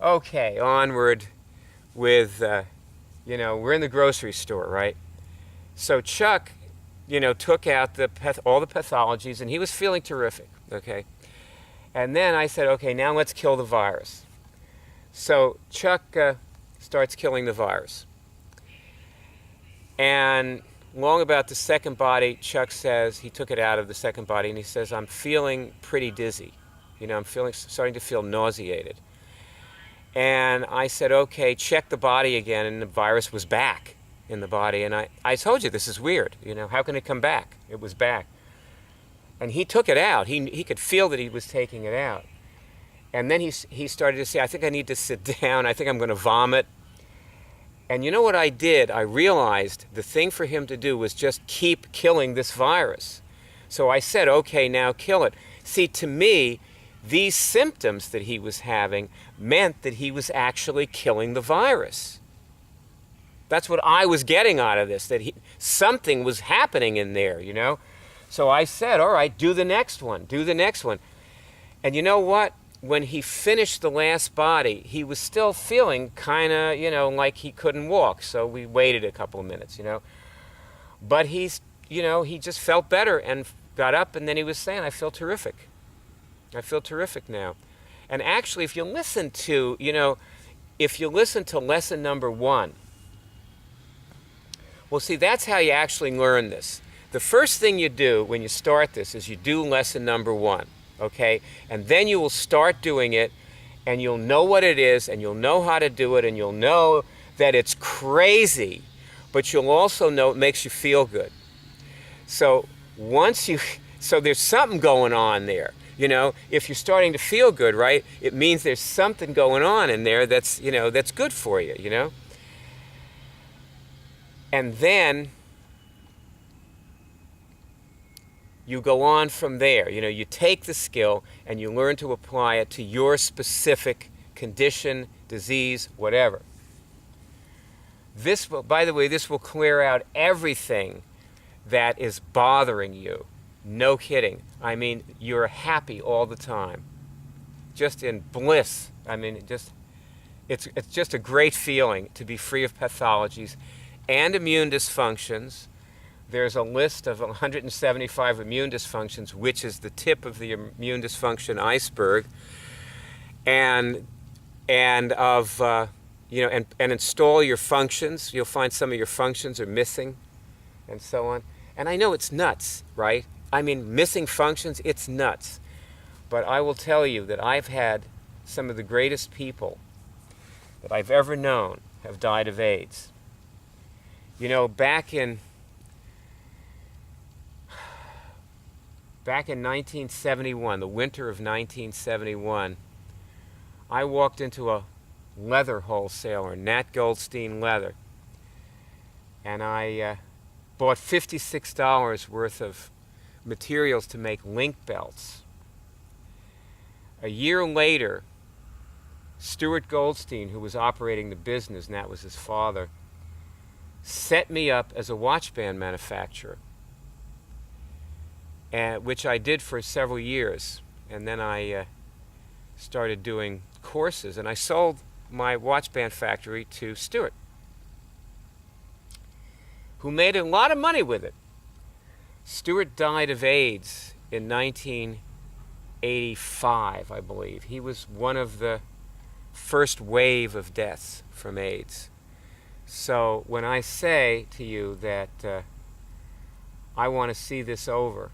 Okay, onward with, we're in the grocery store, right? So Chuck, took out all the pathologies, and he was feeling terrific, okay? And then I said, okay, now let's kill the virus. So Chuck starts killing the virus. And long about the second body, Chuck says, he took it out of the second body, and he says, I'm feeling pretty dizzy. I'm starting to feel nauseated. And I said, okay, check the body again, and the virus was back in the body. And I told you, this is weird. How can it come back? It was back. And he took it out. He could feel that he was taking it out. And then he started to say, I think I need to sit down. I think I'm going to vomit. And you know what I did? I realized the thing for him to do was just keep killing this virus. So I said, okay, now kill it. See, to me, these symptoms that he was having meant that he was actually killing the virus. That's what I was getting out of this, that something was happening in there, So I said, all right, do the next one, do the next one. And you know what? When he finished the last body, he was still feeling kind of, like he couldn't walk. So we waited a couple of minutes, But he just felt better and got up, and then he was saying, I feel terrific. I feel terrific now. And actually, if you listen to lesson number 1, well, see, that's how you actually learn this. The first thing you do when you start this is you do lesson number 1, okay? And then you will start doing it, and you'll know what it is, and you'll know how to do it, and you'll know that it's crazy, but you'll also know it makes you feel good. So there's something going on there. If you're starting to feel good, right, it means there's something going on in there that's good for you, And then you go on from there. You take the skill and you learn to apply it to your specific condition, disease, whatever. By the way, this will clear out everything that is bothering you. No kidding. I mean, you're happy all the time. Just in bliss. I mean, it's just a great feeling to be free of pathologies and immune dysfunctions. There's a list of 175 immune dysfunctions, which is the tip of the immune dysfunction iceberg, and install your functions. You'll find some of your functions are missing, and so on. And I know it's nuts, right? I mean, missing functions, it's nuts. But I will tell you that I've had some of the greatest people that I've ever known have died of AIDS. Back in 1971, the winter of 1971, I walked into a leather wholesaler, Nat Goldstein Leather, and I bought $56 worth of materials to make link belts. A year later, Stuart Goldstein, who was operating the business, and that was his father, set me up as a watch band manufacturer, which I did for several years. And then I started doing courses, and I sold my watch band factory to Stuart, who made a lot of money with it. Stuart died of AIDS in 1985, I believe. He was one of the first wave of deaths from AIDS. So when I say to you that I want to see this over,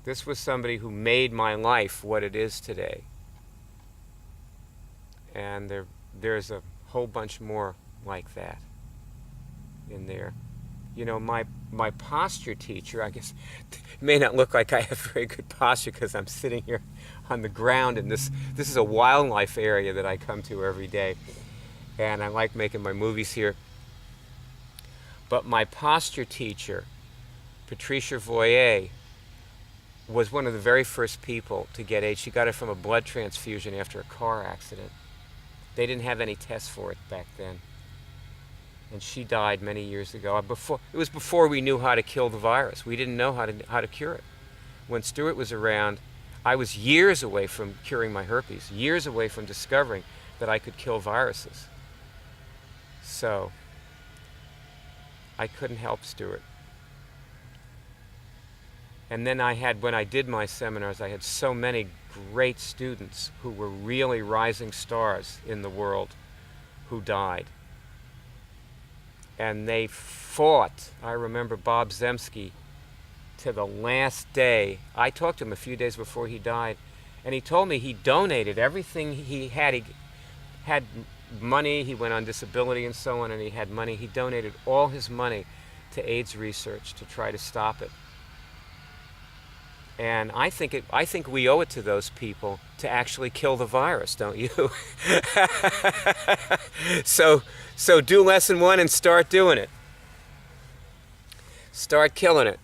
this was somebody who made my life what it is today. And there's a whole bunch more like that in there. My posture teacher, I guess, it may not look like I have very good posture because I'm sitting here on the ground, and this is a wildlife area that I come to every day, and I like making my movies here. But my posture teacher, Patricia Voyer, was one of the very first people to get AIDS. She got it from a blood transfusion after a car accident. They didn't have any tests for it back then. And she died many years ago. It was before we knew how to kill the virus. We didn't know how to cure it. When Stuart was around, I was years away from curing my herpes, years away from discovering that I could kill viruses. So I couldn't help Stuart. And then when I did my seminars, I had so many great students who were really rising stars in the world who died. And they fought. I remember Bob Zemsky to the last day. I talked to him a few days before he died, and he told me he donated everything he had. He had money, he went on disability and so on, and he had money. He donated all his money to AIDS research to try to stop it. And I think we owe it to those people to actually kill the virus, don't you? So do lesson 1 and start doing it. Start killing it.